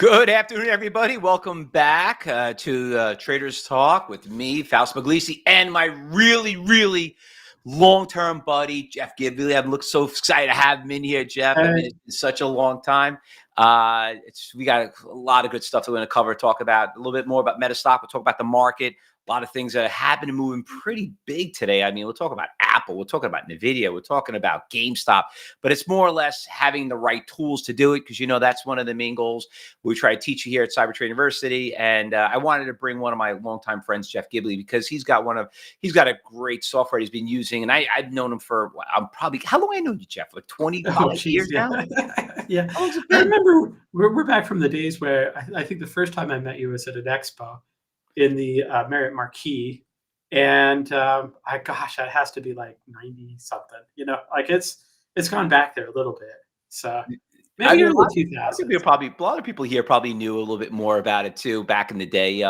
Good afternoon, everybody. Welcome back to Traders Talk with me, Fausto Pugliese, and my really long-term buddy, Jeff Gibby. I'm so excited to have him in here, Jeff. I mean, it's been such a long time. We got a lot of good stuff that we're going to cover, talk about a little bit more about MetaStock. We'll talk about the market, a lot of things that happen to moving pretty big today. I mean, we'll talk about Apple, we're talking about NVIDIA, we're talking about GameStop, but it's more or less having the right tools to do it because, that's one of the main goals we try to teach you here at CyberTrading University. And I wanted to bring one of my longtime friends, Jeff Gibby, because he's got a great software he's been using. And I've known him for, how long I know you, Jeff? Like 25 years now? Yeah. I remember we're back from the days where I think the first time I met you was at an expo in the Marriott Marquis. And that has to be like 90 something, like it's gone back there a little bit. So maybe early 2000s. A lot of people here probably knew a little bit more about it too back in the day,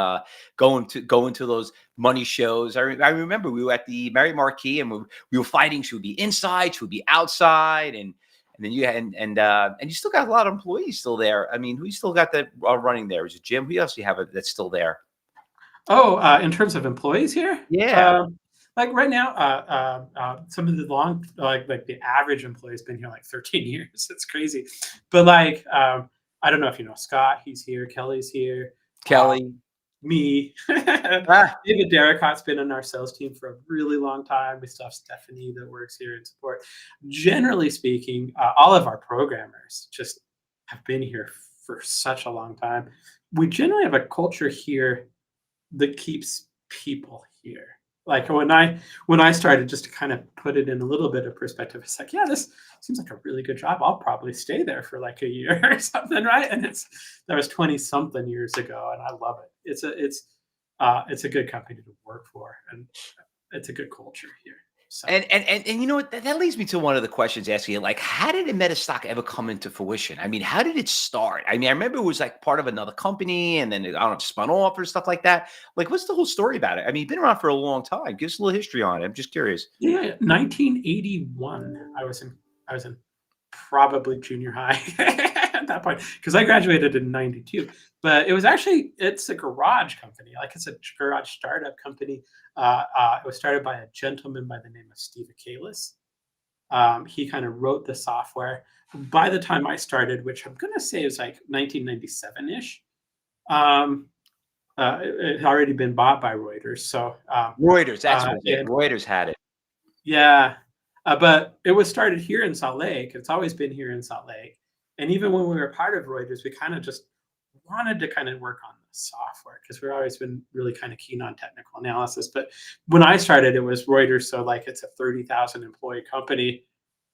going to those money shows. I remember we were at the Marriott Marquis and we were fighting. Should we be inside? Should we be outside? And then you had, and you still got a lot of employees still there. I mean, who you still got that running there? Is it Jim? Who else do you have that's still there? Oh, in terms of employees here? Yeah. Like right now, some of the like the average employee has been here like 13 years. It's crazy. But I don't know if you know Scott, he's here. Kelly's here. Kelly. Me. David Derricott's been on our sales team for a really long time. We still have Stephanie that works here in support. Generally speaking, all of our programmers just have been here for such a long time. We generally have a culture here that keeps people here. Like when I started, just to kind of put it in a little bit of perspective, it's like, yeah, this seems like a really good job. I'll probably stay there for like a year or something, right? And that was 20 something years ago, and I love it. It's a good company to work for, and it's a good culture here. So. And you know what? That leads me to one of the questions asking you, like, how did a MetaStock ever come into fruition? I mean, how did it start? I mean, I remember it was like part of another company and then, I don't know, spun off or stuff like that. Like, what's the whole story about it? I mean, you've been around for a long time. Give us a little history on it. I'm just curious. Yeah, 1981. I was in probably junior high at that point because I graduated in 92. But it's a garage company. Like it's a garage startup company. It was started by a gentleman by the name of Steve Akalis. He kind of wrote the software. By the time I started, which I'm going to say is like 1997-ish, it had already been bought by Reuters. So Reuters, that's what it. Reuters had it. Yeah. But it was started here in Salt Lake. It's always been here in Salt Lake. And even when we were part of Reuters, we kind of just wanted to kind of work on the software because we've always been really kind of keen on technical analysis. But when I started, it was Reuters. So like it's a 30,000 employee company,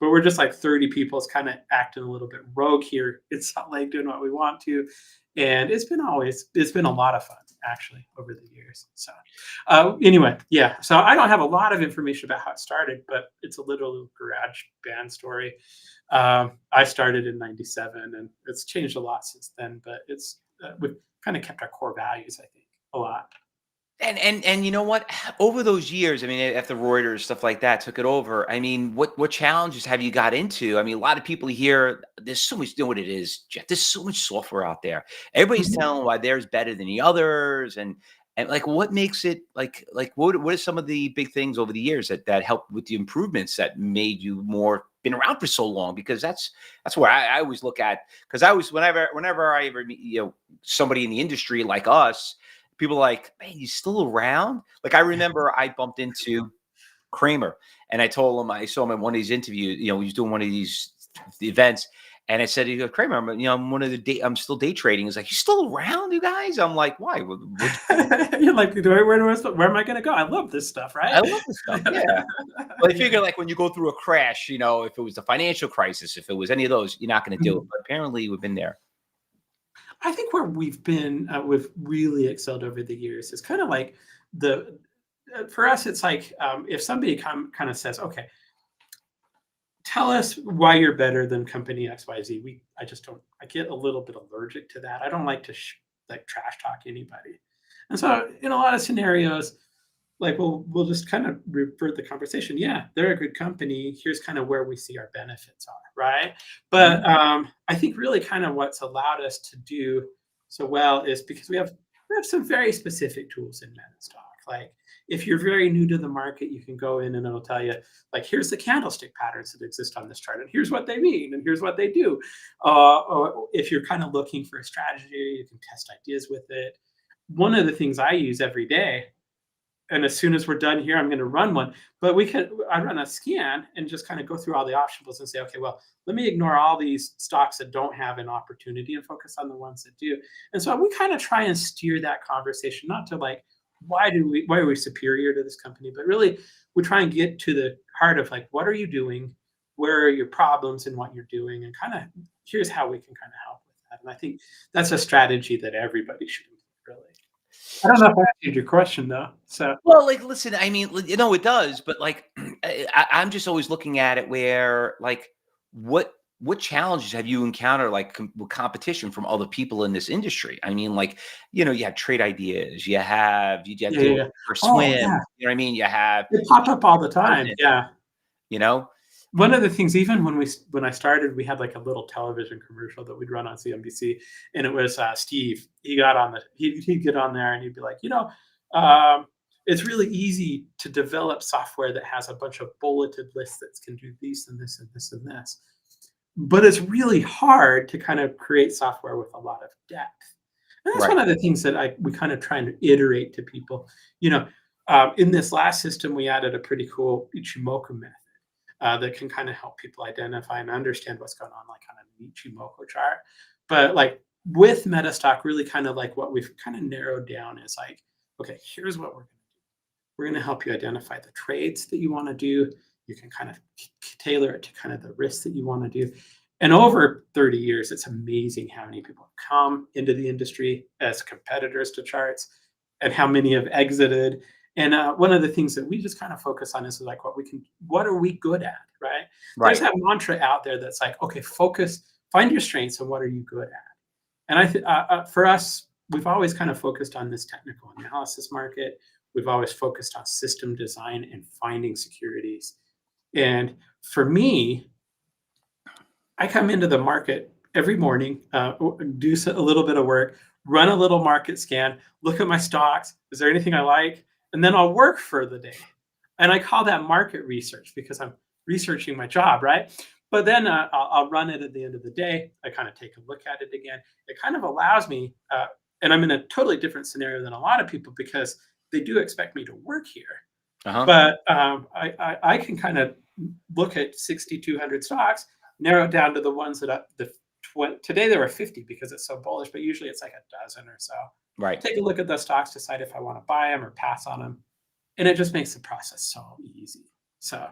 but we're just like 30 people. It's kind of acting a little bit rogue here in Salt Lake, doing what we want to. And it's been a lot of fun actually over the years. So anyway, yeah. So I don't have a lot of information about how it started, but it's a little garage band story. I started in 97 and it's changed a lot since then, but we've kind of kept our core values, I think, a lot. And you know what? Over those years, I mean, after Reuters, stuff like that took it over. I mean, what challenges have you got into? I mean, a lot of people here, there's so much, you know what it is, Jeff? There's so much software out there. Everybody's telling why theirs better than the others. And like, what makes it like what are some of the big things over the years that helped with the improvements that made you been around for so long? Because that's where I always look at, because whenever I ever meet, somebody in the industry like us, people are like, man, he's still around? Like, I remember I bumped into Kramer and I told him, I saw him in one of these interviews, he was doing one of these events. And I said, Kramer, I'm still day trading. He's like, you still around, you guys? I'm like, why? You're like, where am I going to go? I love this stuff, right? I love this stuff, yeah. But I figure like when you go through a crash, if it was the financial crisis, if it was any of those, you're not going to do it. But apparently we've been there. I think where we've really excelled over the years is kind of like for us, it's like if somebody kind of says, okay, tell us why you're better than company XYZ. I get a little bit allergic to that. I don't like to trash talk anybody. And so in a lot of scenarios, like we'll just kind of revert the conversation. Yeah, they're a good company. Here's kind of where we see our benefits are, right? But I think really kind of what's allowed us to do so well is because we have some very specific tools in MetaStock. Like if you're very new to the market, you can go in and it'll tell you, like, here's the candlestick patterns that exist on this chart, and here's what they mean, and here's what they do. Or if you're kind of looking for a strategy, you can test ideas with it. One of the things I use every day, and as soon as we're done here, I'm going to run one. But I run a scan and just kind of go through all the optionables and say, okay, well, let me ignore all these stocks that don't have an opportunity and focus on the ones that do. And so we kind of try and steer that conversation, not to like, why are we superior to this company, but really we try and get to the heart of like, what are you doing? Where are your problems in what you're doing? And kind of here's how we can kind of help with that. And I think that's a strategy that everybody should employ, really. I don't know if I answered your question though. So Well, like, listen, I mean, it does, but like, I'm just always looking at it where, like, what challenges have you encountered, like, with competition from other people in this industry? I mean, like, you have trade ideas, you have yeah, deal yeah, with yeah. for Oh swim, yeah, you know what I mean? You have they pop up all the time. content, Yeah. you know? One of the things, even when I started, we had like a little television commercial that we'd run on CNBC, and it was Steve. He'd get on there and he'd be like, um, it's really easy to develop software that has a bunch of bulleted lists that can do this and this and this and this, but it's really hard to kind of create software with a lot of depth. And that's Right, one of the things that we kind of trying to iterate to people. In this last system, we added a pretty cool Ichimoku method that can kind of help people identify and understand what's going on, like on an Ichimoku chart. But like with Metastock, really kind of like what we've kind of narrowed down is like, okay, here's what we're going to do. We're going to help you identify the trades that you want to do. You can kind of tailor it to kind of the risks that you want to do. And over 30 years, it's amazing how many people have come into the industry as competitors to charts and how many have exited. And one of the things that we just kind of focus on is like what are we good at, right? There's right. that mantra out there that's like, okay, find your strengths and what are you good at? And for us, we've always kind of focused on this technical analysis market. We've always focused on system design and finding securities. And for me, I come into the market every morning, do a little bit of work, run a little market scan, look at my stocks. Is there anything I like? And then I'll work for the day. And I call that market research because I'm researching my job, right? But then I'll run it at the end of the day. I kind of take a look at it again. It kind of allows me, and I'm in a totally different scenario than a lot of people because they do expect me to work here. Uh-huh. But I can kind of look at 6,200 stocks, narrow it down to the ones that today there were 50 because it's so bullish, but usually it's like a dozen or so. Right. Take a look at those stocks, decide if I want to buy them or pass on them, and it just makes the process so easy. So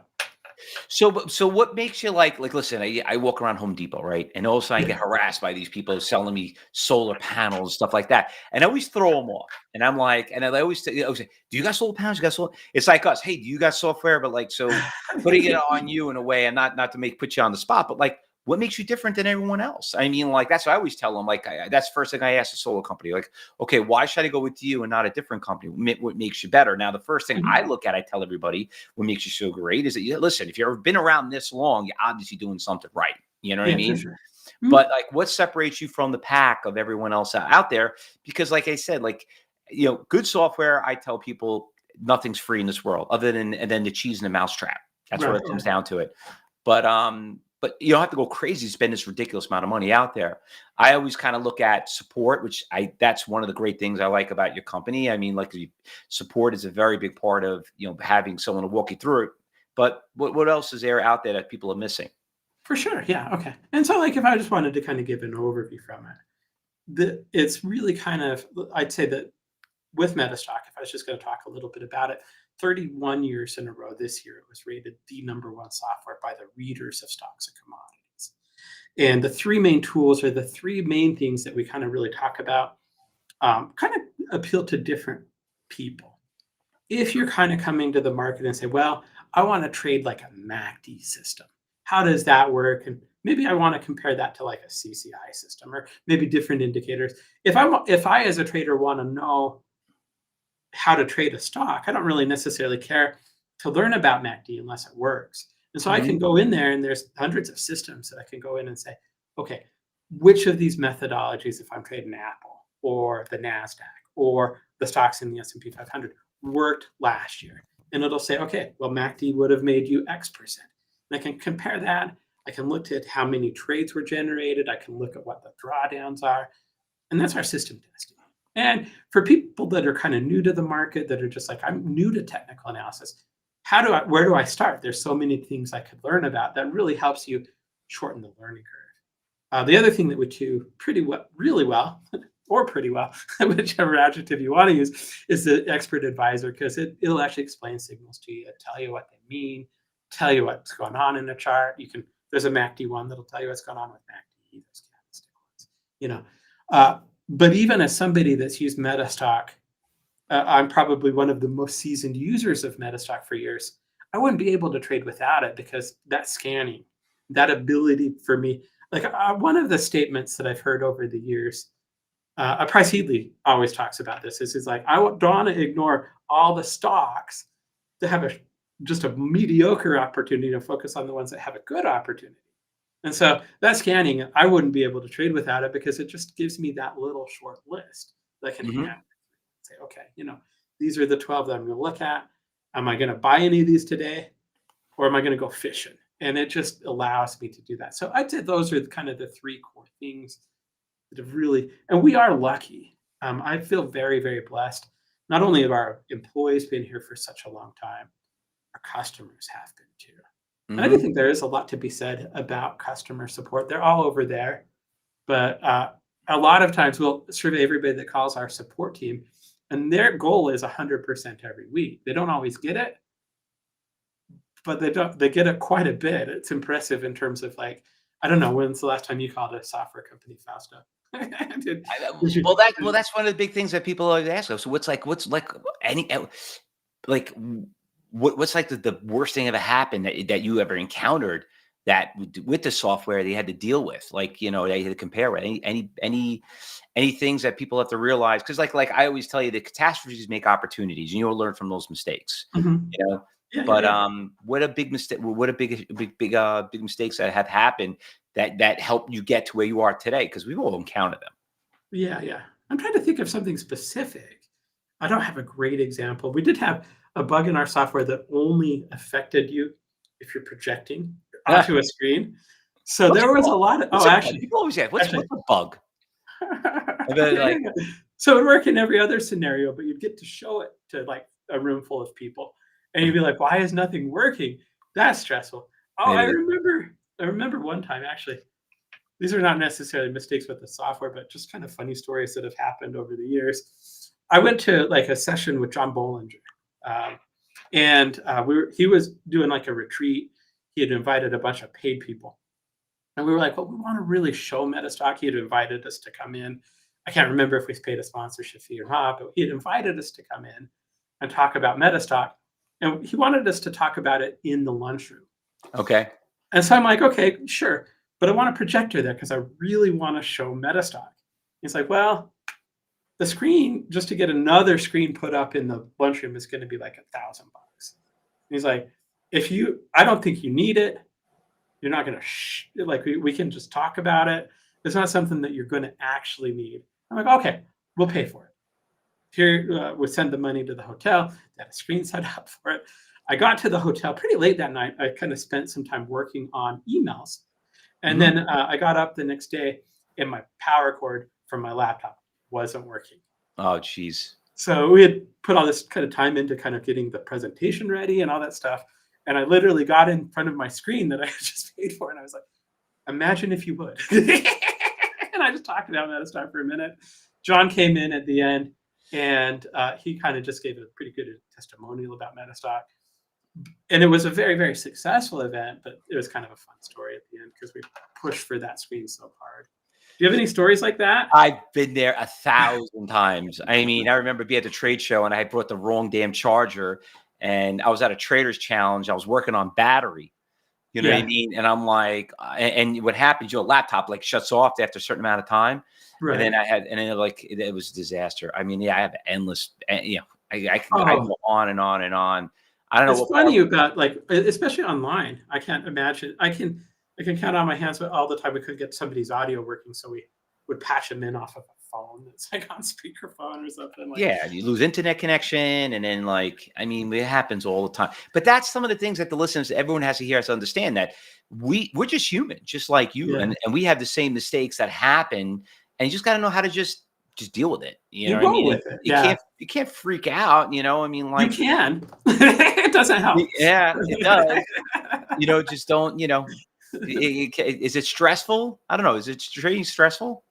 what makes you like, listen, I walk around Home Depot, right? And also I Yeah. get harassed by these people selling me solar panels, stuff like that. And I always throw them off. And I'm like, and I always say, do you got solar panels? You got solar? It's like us. Hey, do you got software? But like, so putting it on you in a way, and not to put you on the spot, but like, what makes you different than everyone else? I mean, like, that's what I always tell them. Like, that's the first thing I ask a solar company. Like, okay, why should I go with you and not a different company? What makes you better? Now, the first thing I look at, I tell everybody, what makes you so great is that listen, if you've ever been around this long, you're obviously doing something right. You know what I Yeah, for mean? sure. But like, what separates you from the pack of everyone else out there? Because, like I said, like, good software, I tell people nothing's free in this world other than the cheese and the mousetrap. That's where Right. it comes down to it. But you don't have to go crazy to spend this ridiculous amount of money out there. I always kind of look at support, which that's one of the great things I like about your company. I mean, like, support is a very big part of, having someone to walk you through it. But what else is there out there that people are missing? For sure. Yeah. Okay. And so, like, if I just wanted to kind of give an overview from it, it's really kind of, I'd say that with Metastock, if I was just going to talk a little bit about it, 31 years in a row this year, it was rated the number one software by the readers of Stocks and Commodities. And the three main tools are the three main things that we kind of really talk about, kind of appeal to different people. If you're kind of coming to the market and say, well, I want to trade like a MACD system. How does that work? And maybe I want to compare that to like a CCI system or maybe different indicators. If I as a trader want to know how to trade a stock, I don't really necessarily care to learn about MACD unless it works. And so I Mhm. can go in there and there's hundreds of systems that I can go in and say, okay, which of these methodologies, if I'm trading Apple, or the NASDAQ or the stocks in the S&P 500 worked last year. And it'll say, okay, well, MACD would have made you X%. And I can compare that. I can look at how many trades were generated. I can look at what the drawdowns are. And that's our system testing. And for people that are kind of new to the market, that are just like, I'm new to technical analysis, where do I start? There's so many things I could learn about that really helps you shorten the learning curve. The other thing that we do really well, or pretty well, whichever adjective you want to use, is the expert advisor, because it'll actually explain signals to you, tell you what they mean, tell you what's going on in a chart. There's a MACD one that'll tell you what's going on with MACD. There's candlestick ones, but even as somebody that's used MetaStock, I'm probably one of the most seasoned users of MetaStock for years. I wouldn't be able to trade without it, because that scanning, that ability for me, like one of the statements that I've heard over the years, Price Headley always talks about this, is he's like, I don't want to ignore all the stocks that have just a mediocre opportunity, to focus on the ones that have a good opportunity. And so that scanning, I wouldn't be able to trade without it, because it just gives me that little short list that I can say, okay, these are the 12 that I'm going to look at. Am I going to buy any of these today, or am I going to go fishing? And it just allows me to do that. So I'd say those are kind of the three core things that have really, and we are lucky. I feel very, very blessed. Not only have our employees been here for such a long time, our customers have been too. And I do think there is a lot to be said about customer support. They're all over there, but a lot of times we'll survey everybody that calls our support team, and their goal is 100% every week. They don't always get it, but they get it quite a bit. It's impressive in terms of, like, I don't know, when's the last time you called a software company, Fausto? Well, that's one of the big things that people always ask us. So what's like the worst thing ever happened that you ever encountered that with the software that you had to deal with, that you had to compare with? Any things that people have to realize? Because like I always tell you, the catastrophes make opportunities, and you'll learn from those mistakes. What a big mistake! What a big mistakes that have happened that help you get to where you are today? Because we've all encountered them. Yeah. I'm trying to think of something specific. I don't have a great example. We did have a bug in our software that only affected you if you're projecting onto a screen. So there was a lot of people always ask, what's a bug? So it would work in every other scenario, but you'd get to show it to like a room full of people, and you'd be like, why is nothing working? That's stressful. I remember one time, actually. These are not necessarily mistakes with the software, but just kind of funny stories that have happened over the years. I went to like a session with John Bollinger, and he was doing like a retreat. He had invited a bunch of paid people, and we were like, well, we want to really show MetaStock. He had invited us to come in. I can't remember if we paid a sponsorship fee or not, but he had invited us to come in and talk about MetaStock, and he wanted us to talk about it in the lunchroom. Okay. And so I'm like, okay, sure, but I want a projector there because I really want to show MetaStock. He's like, well, the screen, just to get another screen put up in the lunchroom, is going to be like $1,000. He's like, I don't think you need it. You're not going to we can just talk about it. It's not something that you're going to actually need. I'm like, okay, we'll pay for it. Here, we send the money to the hotel. They had a screen set up for it. I got to the hotel pretty late that night. I kind of spent some time working on emails. And then I got up the next day, and my power cord from my laptop wasn't working. Oh, geez. So we had put all this kind of time into kind of getting the presentation ready and all that stuff. And I literally got in front of my screen that I had just paid for. And I was like, imagine if you would. And I just talked about MetaStock for a minute. John came in at the end, and he kind of just gave a pretty good testimonial about MetaStock. And it was a very, very successful event, but it was kind of a fun story at the end because we pushed for that screen so hard. Do you have any stories like that? I've been there 1,000 times. I mean, I remember being at the trade show, and I had brought the wrong damn charger, and I was at a trader's challenge. I was working on battery. You know what I mean? And I'm like, and what happens, your laptop like shuts off after a certain amount of time. Right. And then it was a disaster. I mean, I have endless, I go on and on and on. I don't know. It's funny about, like, especially online. I can't imagine. I can count on my hands all the time we couldn't get somebody's audio working, so we would patch them in off of a phone that's like on speakerphone or something. Like, Yeah, you lose internet connection, and then like, I mean, it happens all the time. But that's some of the things that the listeners, everyone has to hear us understand that we're just human, just like you, yeah, and we have the same mistakes that happen, and you just got to know how to just deal with it. You know you what I roll mean? with it. You Yeah, can't freak out. You know, I mean, you like, can. It doesn't help. yeah, it does. You know, just don't. You know, is it stressful? I don't know. Is it trading stressful?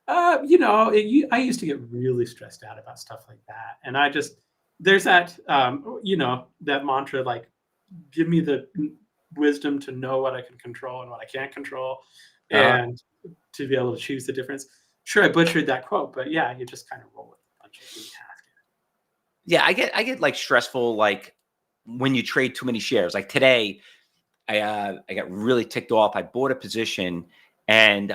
I used to get really stressed out about stuff like that, and I just there's that that mantra like, give me the wisdom to know what I can control and what I can't control, Uh, and to be able to choose the difference. Sure, I butchered that quote, but yeah, you just kind of roll with a bunch of you have yeah, I get like stressful like when you trade too many shares. Like today, I got really ticked off. I bought a position, and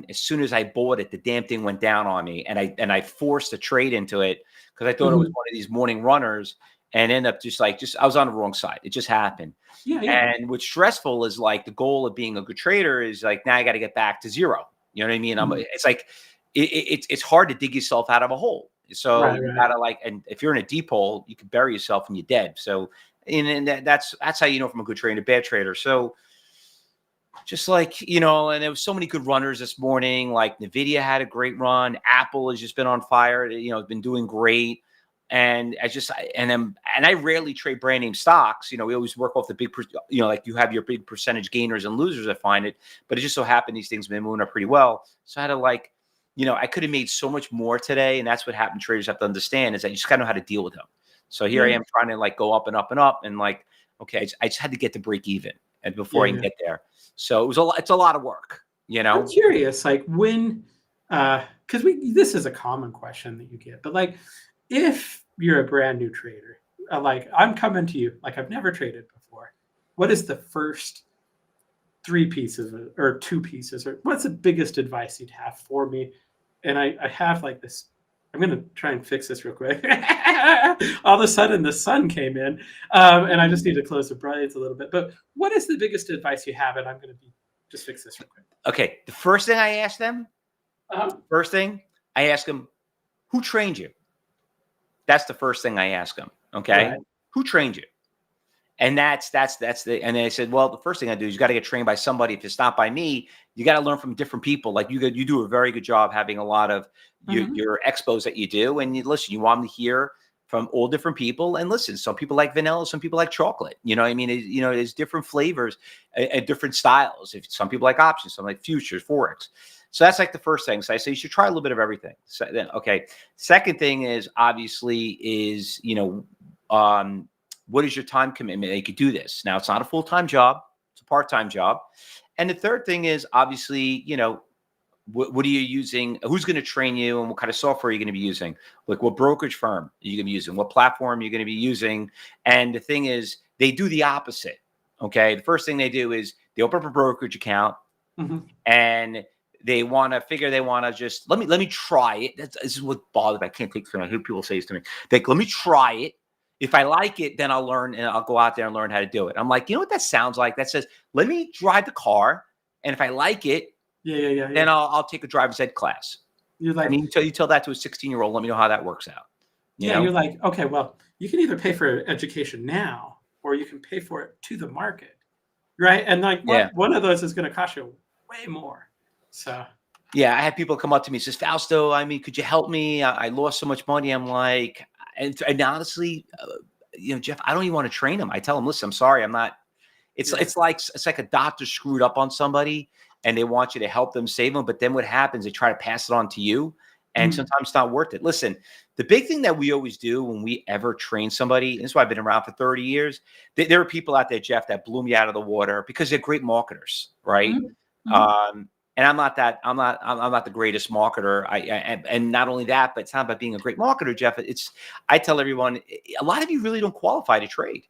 as soon as I bought it, the damn thing went down on me, and I forced a trade into it because I to. thought it was one of these morning runners, and ended up just I was on the wrong side. It just happened. Yeah, yeah. And what's stressful is like the goal of being a good trader is like now I got to get back to zero. You know what I mean? Mhm. It's like it's hard to dig yourself out of a hole. So Right, you right. gotta like, and if you're in a deep hole, you can bury yourself and you're dead. So and that's how you know from a good trader and a bad trader. So just like, and there was so many good runners this morning. Like Nvidia had a great run. Apple has just been on fire. Been doing great. And I rarely trade brand name stocks. We always work off the big, like you have your big percentage gainers and losers. I find it, but it just so happened these things have been moving up pretty well. So I had to like, I could have made so much more today, and that's what happened. Traders have to understand is that you just gotta know how to deal with them. So here I Yeah, am trying to like go up and up and up, and like, okay, I just had to get to break even, and before yeah, I can yeah. get there. So it's a lot of work, I'm curious, like when, because this is a common question that you get, but like if you're a brand new trader, like I'm coming to you, like I've never traded before. What is the first three pieces or two pieces, or what's the biggest advice you'd have for me? And I have like this. I'm gonna try and fix this real quick. All of a sudden, the sun came in, and I just need to close the brightlights a little bit. But what is the biggest advice you have? And I'm gonna just fix this real quick. Okay, the first thing I ask them, Uh-huh. first thing I ask them, who trained you? That's the first thing I ask them. Okay, Right. who trained you? And and then I said, well, the first thing I do is you got to get trained by somebody. If it's not by me, you got to learn from different people. Like you do a very good job having a lot of Mhm. your expos that you do. And listen, you want them to hear from all different people. And listen, some people like vanilla, some people like chocolate. You know what I mean? There's different flavors and different styles. If some people like options, some like futures, forex. So that's like the first thing. So I say you should try a little bit of everything. So then, okay. Second thing is obviously is, what is your time commitment? They could do this. Now, it's not a full-time job. It's a part-time job. And the third thing is obviously, what are you using? Who's going to train you, and what kind of software are you going to be using? Like what brokerage firm are you going to be using? What platform are you going to be using? And the thing is, they do the opposite. Okay. The first thing they do is they open up a brokerage account, Mhm. and they want to just let me try it. This is what bothers me. I can't take something. I hear people say this to me. Let me try it. If I like it, then I'll learn, and I'll go out there and learn how to do it. I'm like, you know what that sounds like? That says, let me drive the car, and if I like it, Yeah, yeah, yeah, then yeah. I'll take a driver's ed class. You're I like, mean, you tell that to a 16-year-old. Let me know how that works out. You yeah, know? you're like, okay, well, you can either pay for education now, or you can pay for it to the market, right? And like, Yeah. one of those is going to cost you way more. So, Yeah, I had people come up to me and says, Fausto, I mean, could you help me? I lost so much money. I'm like, and honestly, Jeff, I don't even want to train them. I tell them, listen, I'm sorry, I'm not. yeah. It's like a doctor screwed up on somebody, and they want you to help them save them. But then what happens? They try to pass it on to you, and Mhm. sometimes it's not worth it. Listen, the big thing that we always do when we ever train somebody, and this is why I've been around for 30 years. There are people out there, Jeff, that blew me out of the water because they're great marketers, right? Mhm. Mhm. Um, and I'm not that. I'm not the greatest marketer. And not only that, but it's not about being a great marketer, Jeff. I tell everyone, a lot of you really don't qualify to trade.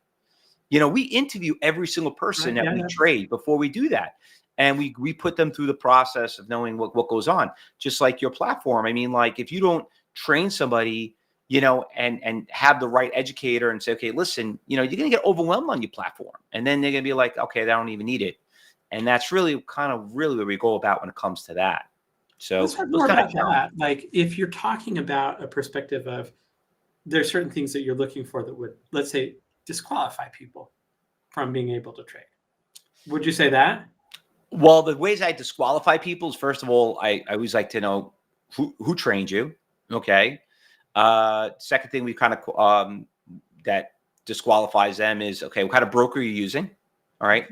We interview every single person Right. that Yeah. we Yeah. trade before we do that. And we put them through the process of knowing what goes on, just like your platform. I mean, like if you don't train somebody, and have the right educator and say, okay, listen, you're going to get overwhelmed on your platform. And then they're going to be like, okay, I don't even need it. And that's really kind of really where we go about when it comes to that. So Let's talk those more kind of about challenges. that. Like, if you're talking about a perspective of there's certain things that you're looking for that would, let's say, disqualify people from being able to trade. Would you say that? Well, the ways I disqualify people is, first of all, I always like to know who trained you. Okay. Second thing we kind of that disqualifies them is, okay, what kind of broker you're using. All right.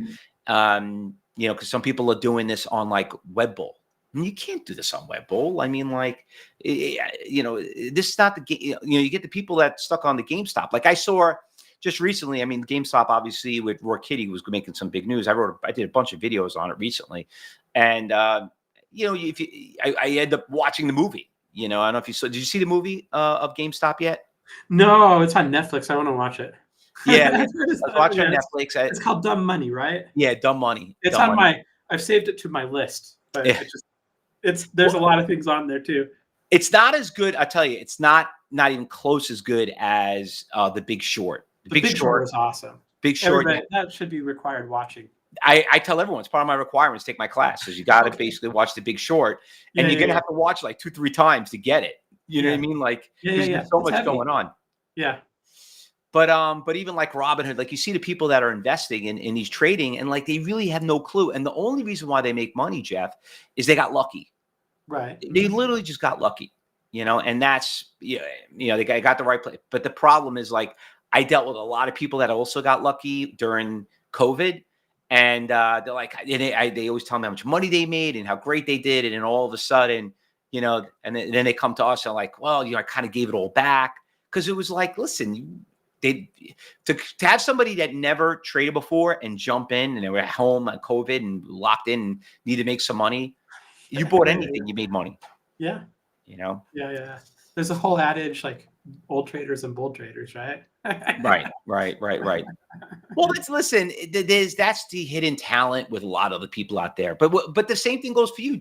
Because some people are doing this on like Webbull. And you can't do this on Webbull. I mean, like, this is not the game. You get the people that stuck on the GameStop. Like I saw just recently. I mean, GameStop obviously with Roy Kitty was making some big news. I did a bunch of videos on it recently, and I ended up watching the movie. I don't know if you saw. Did you see the movie of GameStop yet? No, it's on Netflix. I want to watch it. Yeah, I It's was watching on yeah, Netflix. it's called Dumb Money, right? Yeah, Dumb Money. It's Dumb on Money. my. I've saved it to my list, but Yeah. there's a lot of things on there too. It's not as good. I tell you, it's not even close as good as The Big Short. The Big Short was awesome. Big Short. Everybody, that should be required watching. I tell everyone it's part of my requirements. Take my class, is you got to basically watch The Big Short, and you're gonna have to watch like 2-3 times to get it. You know what I mean? Like, there's so much going on. Yeah. But even like Robinhood, like you see the people that are investing in these trading, and like they really have no clue. And the only reason why they make money, Jeff, is they got lucky. Right. They literally just got lucky, and that's, they got the right play. But the problem is, like, I dealt with a lot of people that also got lucky during COVID, and they're like, they always tell me how much money they made and how great they did. And then all of a sudden, and then they come to us and like, well, I kind of gave it all back. Cause it was like, listen, to have somebody that never traded before and jump in, and they were at home on COVID and locked in and need to make some money. You bought anything, you made money. Yeah. Yeah. There's a whole adage like old traders and bull traders, right? Right. Well, listen. That's the hidden talent with a lot of the people out there. But the same thing goes for you.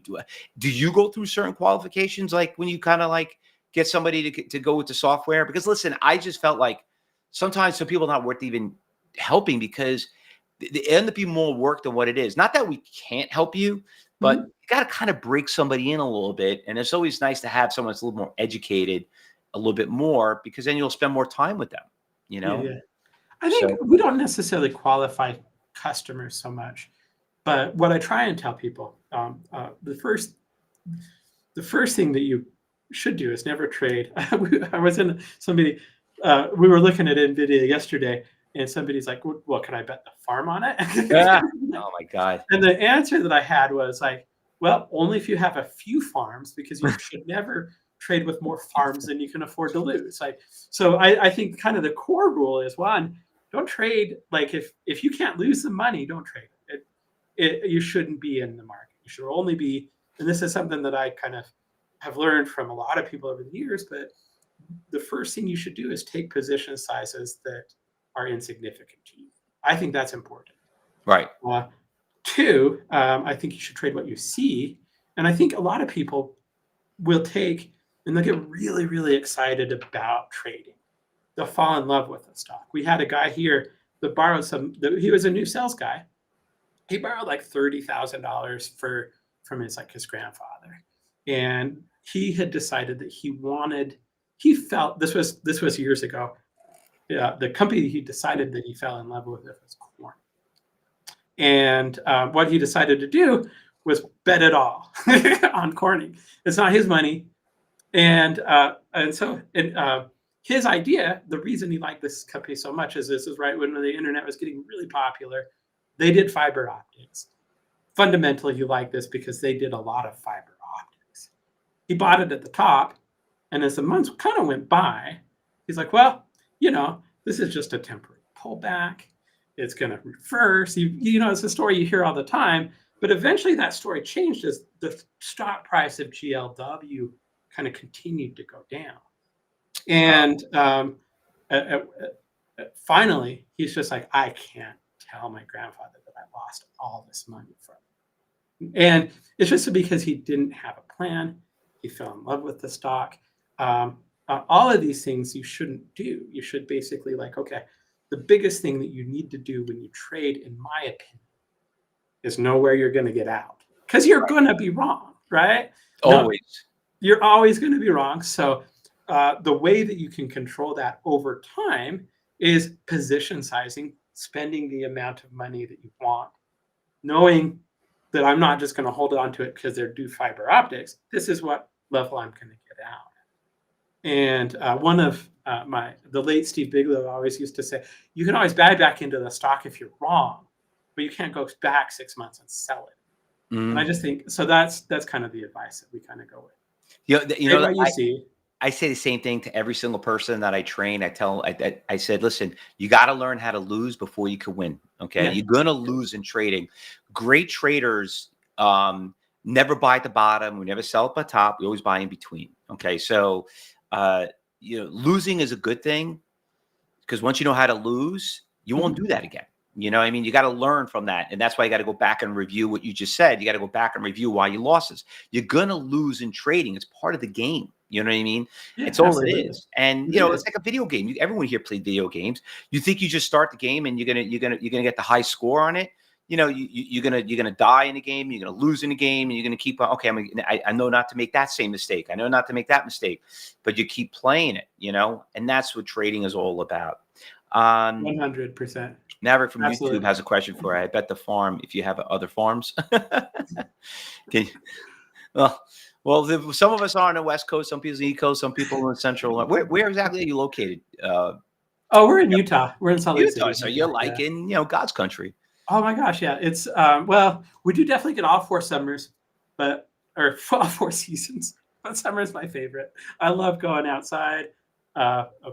Do you go through certain qualifications, like when you kind of like get somebody to go with the software? Because listen, I just felt like sometimes some people are not worth even helping because they end up being more work than what it is. Not that we can't help you, but you got to kind of break somebody in a little bit. And it's always nice to have someone that's a little more educated, a little bit more, because then you'll spend more time with them, Yeah. I think we don't necessarily qualify customers so much, but what I try and tell people, the first thing that you should do is never trade. I was in somebody, we were looking at NVIDIA yesterday, and somebody's like, well, can I bet the farm on it? Yeah. Oh my God. And the answer that I had was like, well, only if you have a few farms, because you should never trade with more farms than you can afford to lose. So I think kind of the core rule is, one, don't trade. Like if you can't lose the money, don't trade it. You shouldn't be in the market. You should only be, and this is something that I kind of have learned from a lot of people over the years, but the first thing you should do is take position sizes that are insignificant to you. I think that's important. Right. Two, I think you should trade what you see. And I think a lot of people will take and they'll get really, really excited about trading. They'll fall in love with the stock. We had a guy here that borrowed he was a new sales guy. He borrowed like $30,000 from his grandfather. And he had decided that he felt, this was years ago. Yeah, the company he decided that he fell in love with was corn. And what he decided to do was bet it all on corning. It's not his money. And so his idea, the reason he liked this company so much is this is right when the internet was getting really popular. They did fiber optics. Fundamentally, you like this because they did a lot of fiber optics. He bought it at the top. And as the months kind of went by, he's like, well, this is just a temporary pullback. It's going to reverse. It's a story you hear all the time. But eventually that story changed as the stock price of GLW kind of continued to go down. And finally, he's just like, I can't tell my grandfather that I lost all this money from him. And it's just because he didn't have a plan. He fell in love with the stock. All of these things you shouldn't do. You should basically the biggest thing that you need to do when you trade, in my opinion, is know where you're going to get out, because you're going to be wrong, right? No, Always. you're always going to be wrong. So the way that you can control that over time is position sizing, spending the amount of money that you want, knowing that I'm not just going to hold on to it because they're due fiber optics. This is what level I'm going to get out. And one of the late Steve Bigelow always used to say, you can always buy back into the stock if you're wrong, but you can't go back 6 months and sell it. And I just think, so that's kind of the advice that we kind of go with. You Take know, what you see. I say the same thing to every single person that I train. I said, listen, you got to learn how to lose before you can win. Okay. Yeah. You're going to lose in trading. Great traders never buy at the bottom. We never sell at the top. We always buy in between. Okay. So, losing is a good thing, because once you know how to lose, you won't do that again. You know what I mean? You got to learn from that. And that's why you got to go back and review what you just said. You got to go back and review why you losses. You're going to lose in trading. It's part of the game. You know what I mean? Yeah, It's all absolutely. it is. And It it's is. like a video game. Everyone here played video games. You think you just start the game and you're gonna get the high score on it. You're gonna die in the game. You're gonna lose in the game, and you're gonna keep on. Okay, I know not to make that same mistake. I know not to make that mistake, but you keep playing it. And that's what trading is all about. 100%. Maverick from Absolutely. YouTube has a question for you. I bet the farm, if you have other farms. Can you, well, some of us are on the West Coast, some people on the East Coast, some people on the Central. Where exactly are you located? Oh, we're in Utah. We're in Salt Lake Utah. City. So you're like in God's country. Oh my gosh, yeah. It's well, we do definitely get all 4 summers, or all 4 seasons. But summer is my favorite. I love going outside,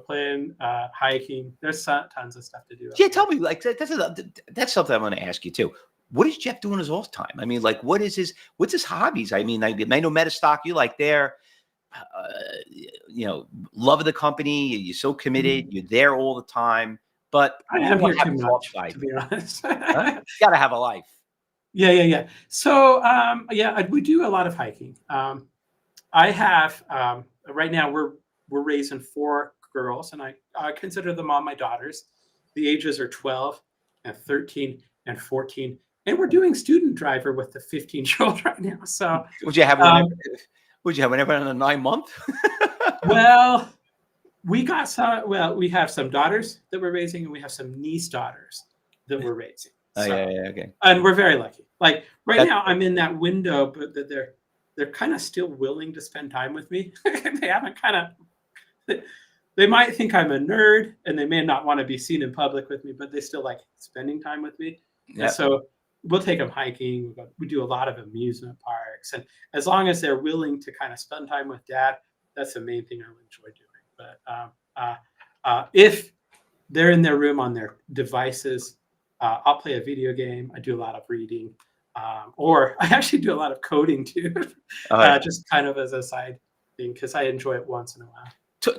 playing, hiking. There's tons of stuff to do. Yeah, tell me, like that's something I want to ask you too. What is Jeff doing his off time? I mean, like, what's his hobbies? I mean, I know MetaStock, you like there, love of the company. You're so committed. You're there all the time. But I am here too much, to be honest. Huh? You got to have a life. Yeah. So, we do a lot of hiking. I have right now we're raising 4 girls, and I consider them all my daughters. The ages are 12 and 13 and 14, and we're doing student driver with the 15-year-old right now. So would you have one? Would you have whenever on a 9-month? Well, we got some. Well, we have some daughters that we're raising, and we have some niece daughters that we're raising. Oh, yeah, okay. And we're very lucky. Like right now, I'm in that window, but that they're kind of still willing to spend time with me. They haven't they might think I'm a nerd, and they may not want to be seen in public with me, but they still like spending time with me. Yeah. And so we'll take them hiking. We do a lot of amusement parks, and as long as they're willing to kind of spend time with dad, that's the main thing I'll enjoy doing. But if they're in their room on their devices, I'll play a video game. I do a lot of reading, or I actually do a lot of coding too, just kind of as a side thing because I enjoy it once in a while.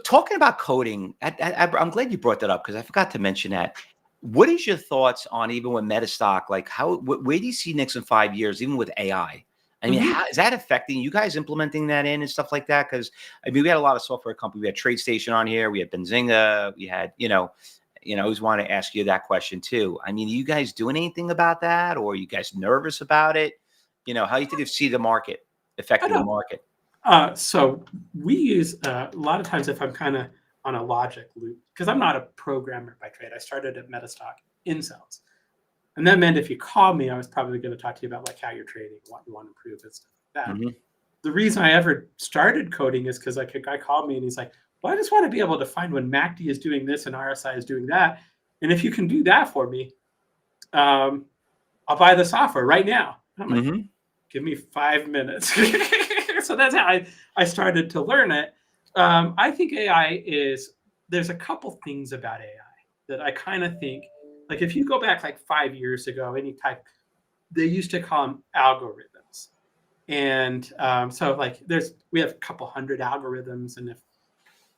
Talking about coding, I'm glad you brought that up because I forgot to mention that. What is your thoughts on, even with MetaStock, like where do you see next in 5 years, even with AI? I mean, how is that affecting you guys implementing that in and stuff like that? Because I mean, we had a lot of software companies. We had TradeStation on here. We had Benzinga. We had, I always want to ask you that question too. I mean, are you guys doing anything about that, or are you guys nervous about it? How do you think you see the market affecting the market? So we use a lot of times if I'm kind of on a logic loop, because I'm not a programmer by trade. I started at MetaStock in sales. And that meant if you call me, I was probably going to talk to you about like how you're trading, what you want to improve, and stuff like that. Mm-hmm. The reason I ever started coding is because like a guy called me and he's like, well, I just want to be able to find when MACD is doing this and RSI is doing that. And if you can do that for me, I'll buy the software right now. And I'm like, give me 5 minutes. So that's how I started to learn it. I think there's a couple things about AI that I kind of think, like if you go back like 5 years ago, they used to call them algorithms. And so like we have a couple hundred algorithms, and if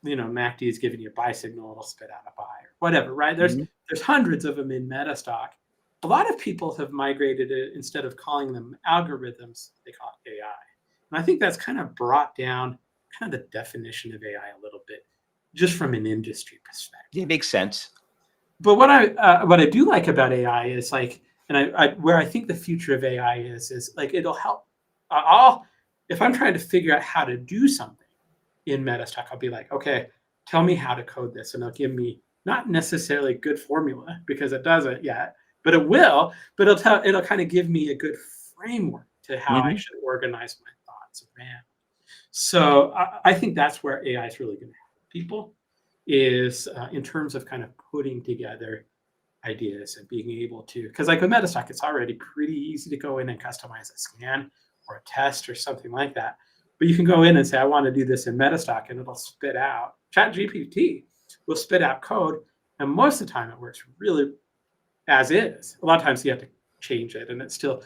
MACD is giving you a buy signal, it'll spit out a buy or whatever, right? There's hundreds of them in MetaStock. A lot of people have migrated it, instead of calling them algorithms, they call it AI. And I think that's kind of brought down kind of the definition of AI a little bit, just from an industry perspective. Yeah, it makes sense. But what I do like about AI is like, and where I think the future of AI is like it'll help. if I'm trying to figure out how to do something in MetaStock, I'll be like, okay, tell me how to code this. And they'll give me not necessarily a good formula because it doesn't yet, but it will. But it'll kind of give me a good framework to how I should organize my thoughts around. So I think that's where AI is really going to help people, is in terms of kind of putting together ideas and being able to, because like with MetaStock, it's already pretty easy to go in and customize a scan or a test or something like that. But you can go in and say, I want to do this in MetaStock, and it'll spit out. ChatGPT will spit out code, and most of the time it works really as is. A lot of times you have to change it, and it's still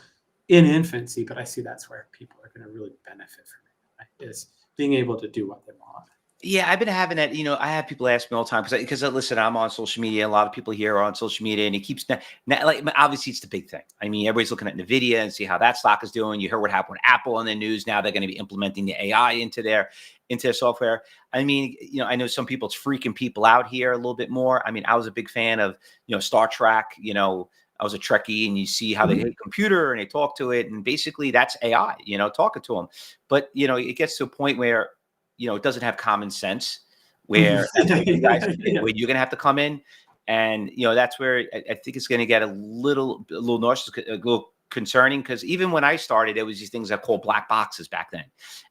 in infancy, but I see that's where people are going to really benefit from it, right? Is being able to do what they want. Yeah, I've been having that. I have people ask me all the time because listen, I'm on social media. A lot of people here are on social media, and it keeps like obviously it's the big thing. I mean, everybody's looking at Nvidia and see how that stock is doing. You heard what happened with Apple in the news. Now they're going to be implementing the AI into their software. I mean, I know some people, it's freaking people out here a little bit more. I mean, I was a big fan of Star Trek. I was a Trekkie, and you see how they hit a computer and they talk to it, and basically that's AI. Talking to them. But it gets to a point where it doesn't have common sense, where you guys, where you're going to have to come in, and that's where I think it's going to get a little concerning, because even when I started, there was these things I called black boxes back then,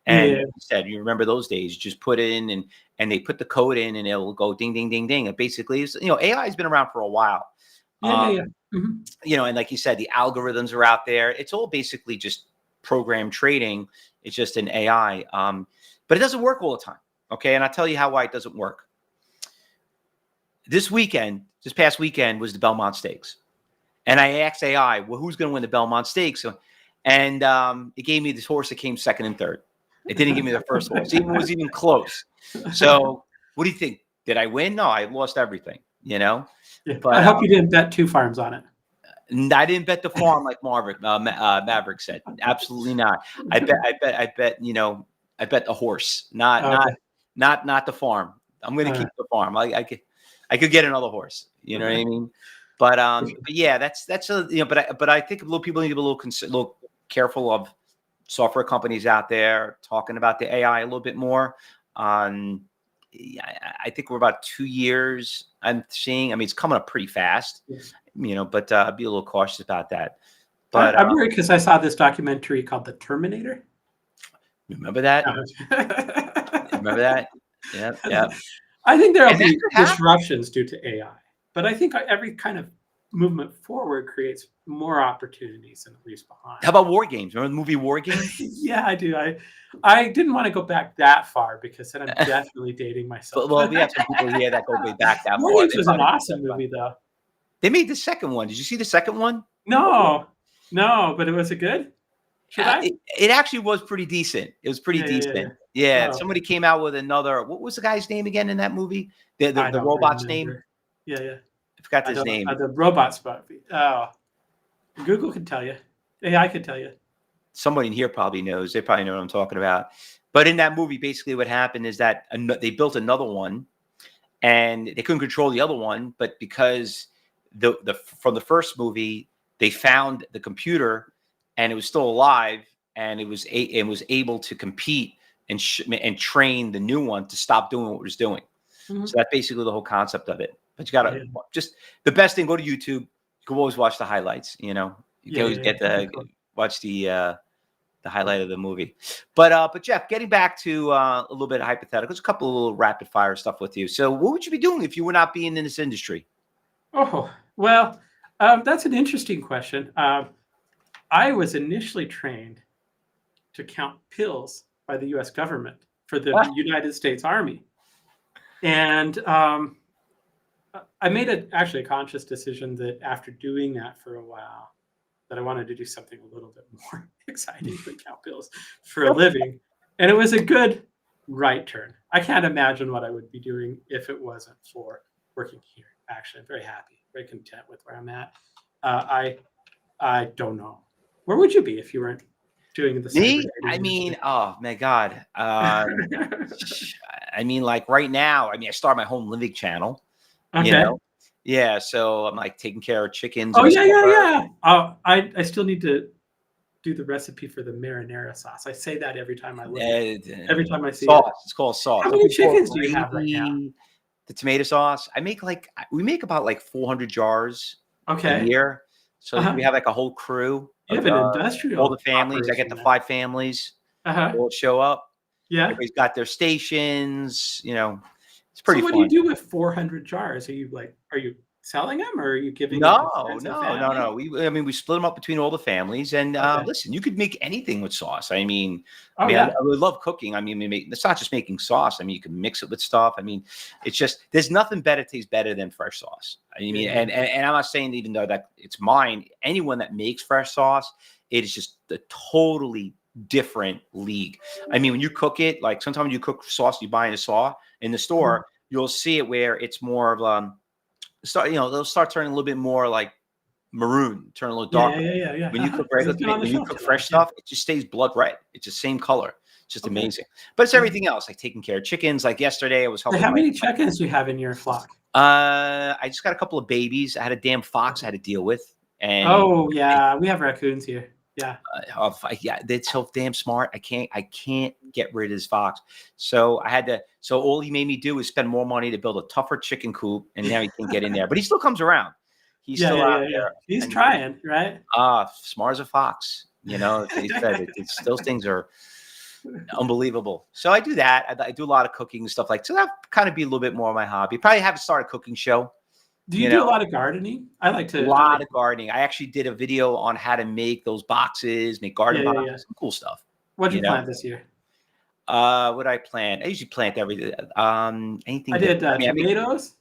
and you said, you remember those days, just put it in and they put the code in and it'll go ding ding ding ding. And basically, AI has been around for a while. And like you said, the algorithms are out there. It's all basically just program trading. It's just an AI. But it doesn't work all the time, okay? And I'll tell you why it doesn't work. This past weekend was the Belmont Stakes. And I asked AI, well, who's going to win the Belmont Stakes? And it gave me this horse that came second and third. It didn't give me the first horse. It was even close. So what do you think? Did I win? No, I lost everything, Yeah. But I hope you didn't bet 2 farms on it. I didn't bet the farm like Maverick said. Absolutely not. I bet the horse, not the farm. I'm going to keep the farm. I could get another horse. You know what I mean? But yeah, that's but I think people need to be a little careful of software companies out there talking about the AI a little bit more. I think we're about 2 years. I'm seeing. I mean, it's coming up pretty fast. But I'd be a little cautious about that. But I'm worried because I saw this documentary called The Terminator. Remember that? Remember that? Yeah. I think there will be disruptions due to AI, but I think every kind of movement forward creates more opportunities than it leaves behind. How about War Games? Remember the movie War Games? Yeah, I do. I didn't want to go back that far because then I'm definitely dating myself. Well, we have some people here that go way back that War far. Games was an awesome movie, though. They made the second one. Did you see the second one? No, but was it good? It actually was pretty decent. It was pretty decent. Yeah. Somebody came out with another. What was the guy's name again in that movie? The robot's name? Yeah. I forgot his name. The robot's movie. Oh, Google could tell you. AI could tell you. Somebody in here probably knows. They probably know what I'm talking about. But in that movie, basically what happened is that they built another one, and they couldn't control the other one. But because from the first movie, they found the computer, and it was still alive, and it was able to compete and train the new one to stop doing what it was doing. So that's basically the whole concept of it. But you gotta just the best thing. Go to YouTube. You can always watch the highlights. You can always watch the highlight of the movie. But Jeff, getting back to a little bit of hypotheticals, a couple of little rapid fire stuff with you. So what would you be doing if you were not being in this industry? Oh, well, that's an interesting question. I was initially trained to count pills by the U.S. government for the United States Army. And I made actually a conscious decision that after doing that for a while, that I wanted to do something a little bit more exciting than count pills for a living. And it was a good right turn. I can't imagine what I would be doing if it wasn't for working here. Actually, I'm very happy, very content with where I'm at. I don't know. Where would you be if you weren't doing the Me? I mean, oh my God. I mean, like right now, I started my home living channel. Okay. Yeah. So I'm like taking care of chickens. Oh, yeah. Oh, I still need to do the recipe for the marinara sauce. I say that every time I look at Uh, every time I see it. sauce. It's called sauce. How Some many people call it chickens do you have right now? gravy. The tomato sauce. We make about like 400 jars a Okay. year. So we Uh-huh. have like a whole crew You of have an all the industrial families. I get operation the there. 5 families. They Uh-huh. all show up. Yeah. Everybody's got their stations. It's So pretty what do you fun. do with 400 jars? Are you selling them or are you giving them to No, friends and no, no, family? no. We split them up between all the families, and Okay. listen, you could make anything with sauce. Oh I yeah. really love cooking. It's not just making sauce. You can mix it with stuff. It's just there's nothing better tastes better than fresh sauce. Yeah. And I'm not saying even though that it's mine. Anyone that makes fresh sauce, it is just a totally different league. When you cook it, like sometimes you cook sauce you buy in the Mhm. store, you'll see it where it's more of they'll start turning a little bit more like maroon, turn a little Yeah, yeah, darker. yeah, yeah, yeah. When you cook 'Cause regular it's been on the when you shelf cook too long. fresh Yeah. stuff, it just stays blood red. It's the same color. It's just Okay. amazing. But it's Yeah. everything else, like taking care of chickens. Like yesterday, I was So helping how my many chickens do you have in your flock? I just got a couple of babies. I had a damn fox I Okay. had to deal with, and Oh yeah, we have raccoons here. Yeah. yeah, they're so damn smart. I can't get rid of this fox. So I had to. So all he made me do is spend more money to build a tougher chicken coop, and now he can't get in there. But he still comes around. He's Yeah, still yeah, out yeah, yeah. there, He's and trying, right? smart as a fox. They said those things are unbelievable. So I do that. I do a lot of cooking and stuff so that kind of be a little bit more of my hobby. Probably have to start a cooking show. Do you You do a know, lot of gardening? a I lot like of gardening. I actually did a video on how to make those boxes, make garden Yeah, yeah, yeah. boxes, some cool stuff. What'd You you know, plant this year? what I plant? I usually plant everything. I Anything did, different. I make tomatoes.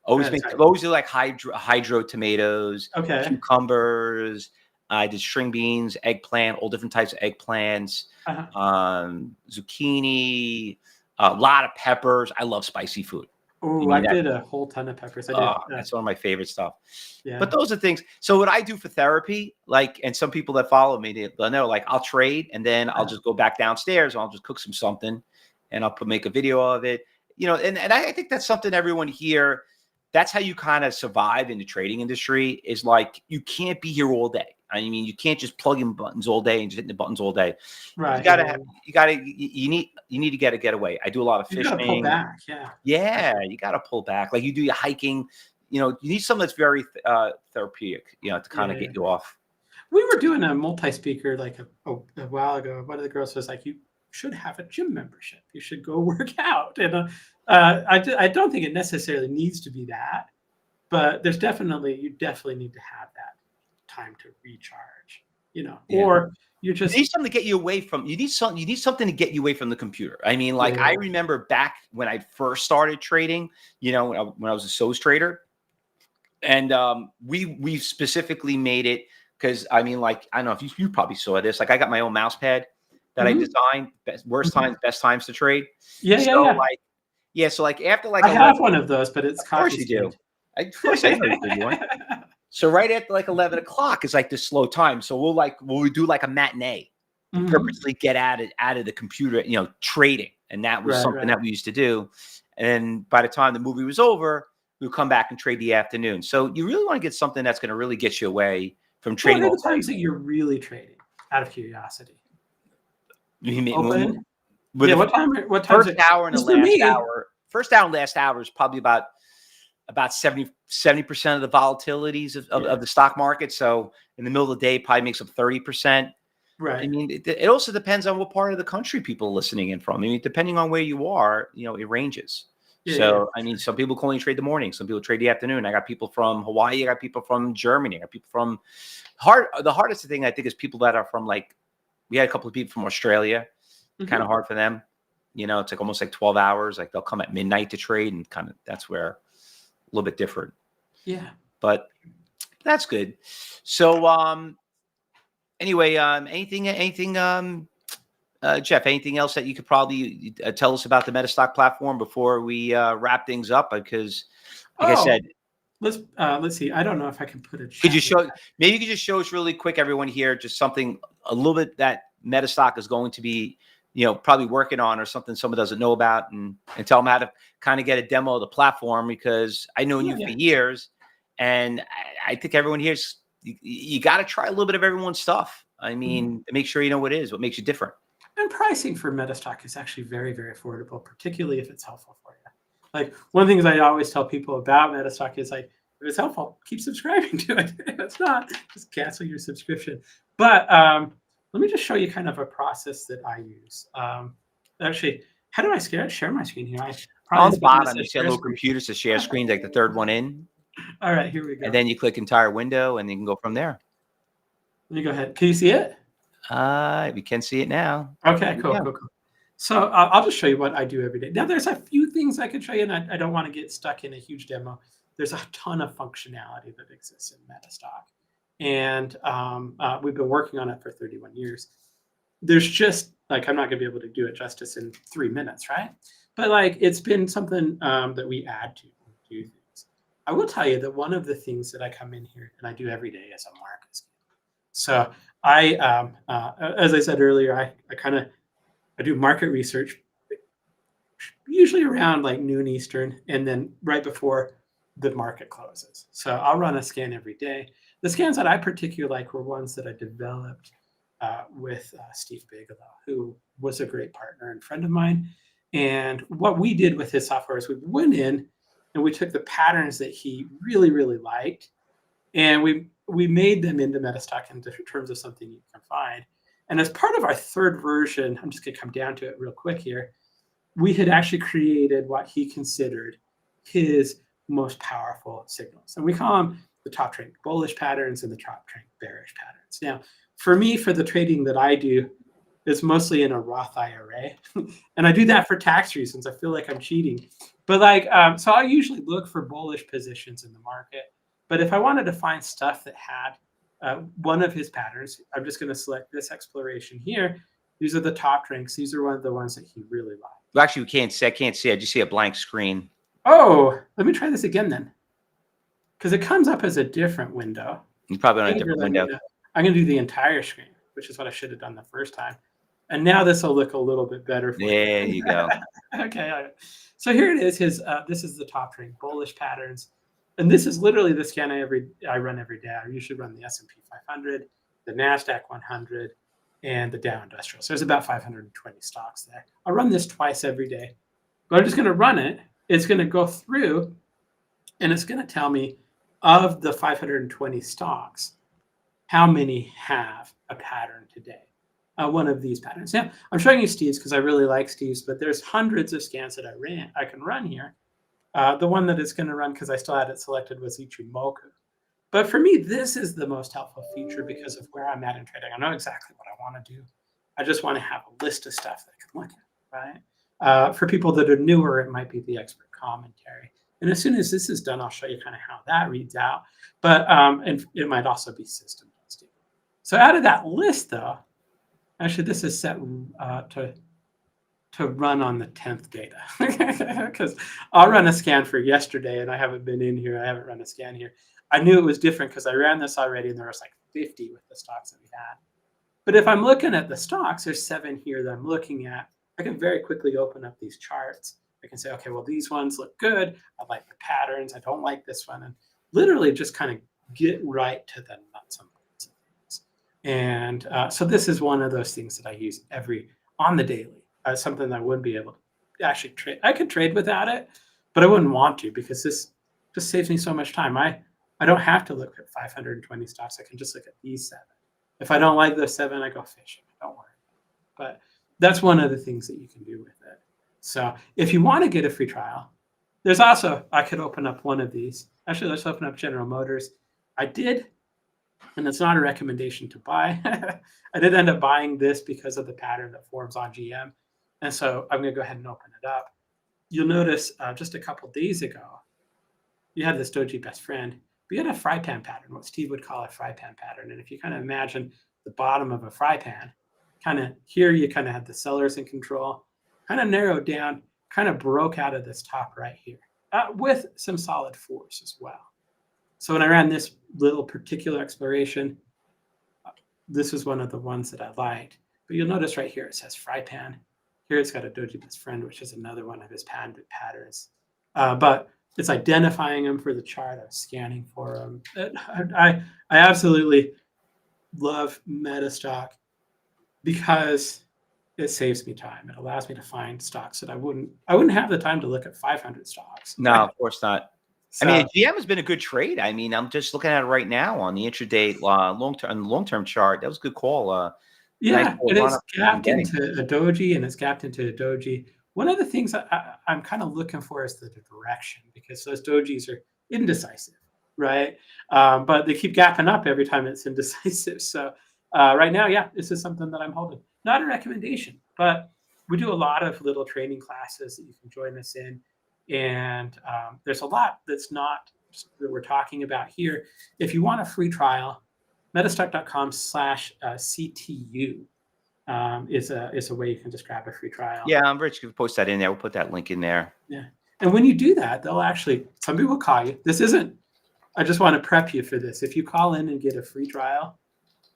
Go ahead, sorry. always do like hydro tomatoes, Okay. cucumbers. I did string beans, eggplant, all different types of eggplants, Uh-huh. zucchini, a lot of peppers. I love spicy food. Ooh, I That did a whole ton of peppers. I did, that's one of my favorite stuff. But yeah. those are things. So what I do for therapy, and some people that follow me, they'll know, like I'll trade and then I'll Uh, just go back downstairs and I'll just cook something and I'll make a video of it. And I think that's something everyone here, that's how you kind of survive in the trading industry is like, you can't be here all day. You can't just plug in buttons all day and just hitting the buttons all day. You right, yeah, gotta yeah, have, yeah. you need to get a getaway. I do a lot of You gotta pull fishing. back, yeah. I Yeah, agree. you got to pull back. Like you do your hiking, you need something that's very therapeutic, to Yeah, kind of yeah. get you off. We were doing a multi-speaker like a while ago. One of the girls was like, "You should have a gym membership. You should go work out." And I don't think it necessarily needs to be that, but you definitely need to have that time to recharge. Yeah. Or you You just need something to get you away from. You need something to get you away from the computer. yeah, I remember back when I first started trading. When I was a SOS trader, and we specifically made it because I don't know if you probably saw this. Like I got my own mouse pad that I Mhm, designed. Worst mhm. times, best times to trade. Yeah, yeah, So yeah. yeah. So after I 11, have one of those, but it's of course coffee you do. stained. Of course I know you did one. So right after like 11 o'clock is like the slow time. So we'll do like a matinee to Mhm. purposely get out of the computer, trading. And that was Right, something right. that we used to do. And by the time the movie was over, we would come back and trade the afternoon. So you really want to get something that's going to really get you away from What trading are all the day. times that you're really trading? Out of curiosity. You mean- Open? With Yeah, the what times first are hour and the 'cause for last me hour, last hour is probably about 70% of the volatilities yeah, of the stock market. So in the middle of the day, probably makes up 30%. right. It also depends on what part of the country people are listening in from. Depending on where you are, it ranges. Yeah, yeah, yeah. So, some people can only trade the morning. Some people trade the afternoon. I got people from Hawaii. I got people from Germany. I got people from the hardest thing I think is people that are from we had a couple of people from Australia. Kind of Mhm. hard for them. It's like almost like 12 hours. Like they'll come at midnight to trade and that's where a little bit different, Yeah. but that's good. So, anyway, Jeff, anything else that you could probably tell us about the MetaStock platform before we wrap things up? Because, like I Oh, said, let's see. I don't know if I can put a could you chat. show? Maybe you could just show us really quick, everyone here, just something a little bit that MetaStock is going to be, probably working on, or something someone doesn't know about, and tell them how to kind of get a demo of the platform. Because I known Yeah, you for yeah. years, and I think everyone here's you got to try a little bit of everyone's stuff. I mean, to make sure you know what it is, what makes you different. And pricing for MetaStock is actually very, very affordable, particularly if it's helpful for you. Like one of the things I always tell people about MetaStock is like, if it's helpful, keep subscribing to it. If it's not, just cancel your subscription. But let me just show you kind of a process that I use. Actually, how do I share my screen here? I On probably the bottom, you see a little computer to share screen, like the third one in, All right, here we go. and then you click entire window, and you can go from there. Let me go ahead. Can you see it? We can see it now. Okay, cool. So I'll just show you what I do every day. Now, there's a few things I could show you, and I don't want to get stuck in a huge demo. There's a ton of functionality that exists in MetaStock, and we've been working on it for 31 years. There's just like, I'm not going to be able to do it justice in 3 minutes, right? But like, it's been something that we add to do things. I will tell you that one of the things that I come in here and I do every day is a market scan. So I, as I said earlier, I do market research usually around like noon Eastern, and then right before the market closes. So I'll run a scan every day. The scans that I particularly like were ones that I developed with Steve Bigelow, who was a great partner and friend of mine. And what we did with his software is we went in and we took the patterns that he really, really liked, and we made them into MetaStock in terms of something you can find. And as part of our third version, I'm just going to come down to it real quick here, we had actually created what he considered his most powerful signals. And we call them the top trend bullish patterns and the top trend bearish patterns. Now, for me, for the trading that I do, it's mostly in a Roth IRA. And I do that for tax reasons. I feel like I'm cheating. But like, so I usually look for bullish positions in the market. But if I wanted to find stuff that had one of his patterns, I'm just going to select this exploration here. These are the top trends. These are one of the ones that he really liked. Well, actually, we can't see. I can't see. I just see a blank screen. Oh, let me try this again then, because it comes up as a different window. You probably on a different window. I'm going to do the entire screen, which is what I should have done the first time. And now this will look a little bit better for There you go. Okay. All right. So here it is. This is the top trend bullish patterns. And this is literally the scan I run every day. I usually run the S&P 500, the NASDAQ 100, and the Dow Industrial. So there's about 520 stocks there. I'll run this twice every day. But I'm just going to run it. It's going to go through, and it's going to tell me of the 520 stocks, how many have a pattern today. One of these patterns. Now, I'm showing you Steve's because I really like Steve's, but there's hundreds of scans that I can run here. The one that it's going to run, because I still had it selected, was Ichimoku. But for me, this is the most helpful feature because of where I'm at in trading. I know exactly what I want to do. I just want to have a list of stuff that I can look at, right? For people that are newer, it might be the expert commentary. And as soon as this is done, I'll show you kind of how that reads out. But and it might also be system testing. So out of that list, though, actually, this is set to run on the 10th data, because I'll run a scan for yesterday, and I haven't been in here. I haven't run a scan here. I knew it was different because I ran this already, and there was like 50 with the stocks that we had. But if I'm looking at the stocks, there's 7 here that I'm looking at. I can very quickly open up these charts. I can say, okay, well, these ones look good. I like the patterns. I don't like this one. And literally just kind of get right to the nuts and bolts of things. And so this is one of those things that I use on the daily. Something that I wouldn't be able to actually trade. I could trade without it, but I wouldn't want to, because this just saves me so much time. I don't have to look at 520 stocks. I can just look at these 7. If I don't like those 7, I go fishing. Don't worry. But that's one of the things that you can do with it. So if you want to get a free trial, there's also, I could open up one of these. Actually, let's open up General Motors. I did, and it's not a recommendation to buy. I did end up buying this because of the pattern that forms on GM. And so I'm going to go ahead and open it up. You'll notice just a couple days ago, you had this Doji best friend. We had a fry pan pattern, what Steve would call a fry pan pattern. And if you kind of imagine the bottom of a fry pan, kind of here you kind of had the sellers in control, kind of narrowed down, kind of broke out of this top right here with some solid force as well. So when I ran this little particular exploration, this was one of the ones that I liked. But you'll notice right here it says fry pan. Here it's got a Doji best friend, which is another one of his patented patterns. But it's identifying them for the chart. I was scanning for them. I absolutely love MetaStock because it saves me time. It allows me to find stocks that I wouldn't have the time to look at 500 stocks. No, Right. of course not. I mean, So GM has been a good trade. I mean, I'm just looking at it right now on the intraday long-term chart. That was a good call. Nice yeah, little and run it's up in the gapped beginning. into a doji, and it's gapped into a doji. One of the things I'm kind of looking for is the direction, because those dojis are indecisive, right? But they keep gapping up every time it's indecisive. So right now, yeah, this is something that I'm holding. Not a recommendation, but we do a lot of little training classes that you can join us in, and there's a lot that's not that we're talking about here. If you want a free trial, metastock.com/CTU is a way you can just grab a free trial. Yeah, I'm Rich. You can post that in there. We'll put that link in there. Yeah. And when you do that, they'll actually, somebody will call you. This isn't, I just want to prep you for this. If you call in and get a free trial,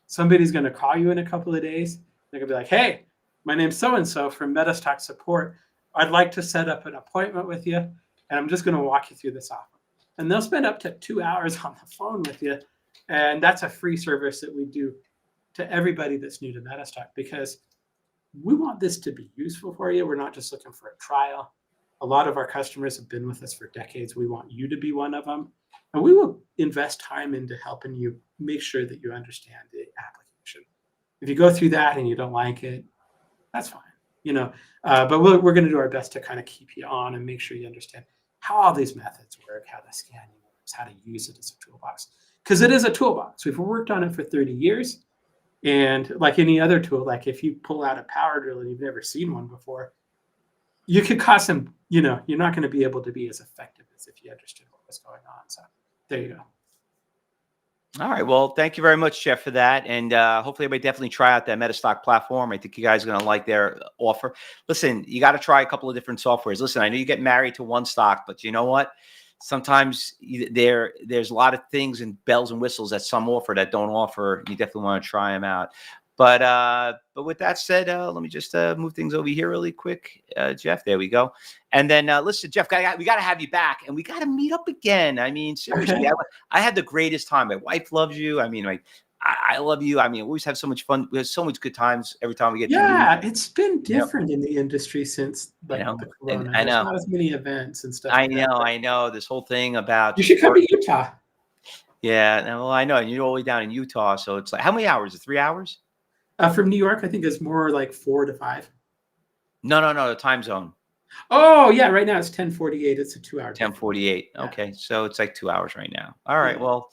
somebody's going to call you in a couple of days. They're going to be like, hey, my name's so-and-so from MetaStock support. I'd like to set up an appointment with you, and I'm just going to walk you through this offer. And they'll spend up to 2 hours on the phone with you. And that's a free service that we do to everybody that's new to MetaStock, because we want this to be useful for you. We're not just looking for a trial. A lot of our customers have been with us for decades. We want you to be one of them. And we will invest time into helping you make sure that you understand the application. If you go through that and you don't like it, that's fine. But we're going to do our best to kind of keep you on and make sure you understand how all these methods work, how the scanning works, how to use it as a toolbox. Because it is a toolbox. We've worked on it for 30 years. And like any other tool, like if you pull out a power drill and you've never seen one before, you could cause some, you're not going to be able to be as effective as if you understood what was going on. So there you go. All right. Well, thank you very much, Jeff, for that. And hopefully everybody definitely try out that MetaStock platform. I think you guys are going to like their offer. Listen, you got to try a couple of different softwares. Listen, I know you get married to one stock, but you know what? Sometimes there's a lot of things and bells and whistles that some offer that don't offer. You definitely want to try them out. But with that said, let me just move things over here really quick, Jeff. There we go. And then listen, Jeff, we got to have you back, and we got to meet up again. I mean, seriously, Okay. I had the greatest time. My wife loves you. I mean, I love you. I mean, we always have so much fun. We have so much good times every time we get to meet. Yeah, it's been You know, different in the industry since you like know, the and corona. I There's know, not as many events and stuff I like that. know, But I know this whole thing about you should come to Utah. yeah. Well, I know, and you're all the way down in Utah, so it's like how many hours? 3 hours? From New York, I think it's more like 4 to 5. No, the time zone. Oh yeah, right now it's 10:48. It's a 2-hour difference. 10:48. Yeah. Okay, so it's like 2 hours right now. All right, Yeah. well,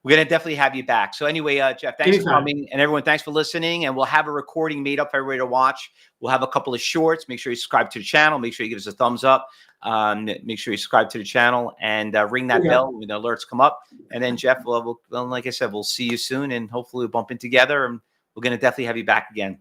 we're gonna definitely have you back. So anyway, Jeff, thanks for Anytime. coming, and everyone, thanks for listening. And we'll have a recording made up for everybody to watch. We'll have a couple of shorts. Make sure you subscribe to the channel. Make sure you give us a thumbs up. Make sure you subscribe to the channel and ring that Yeah. bell when the alerts come up. And then Jeff, well, like I said, we'll see you soon, and hopefully we'll bump in together. And we're gonna definitely have you back again.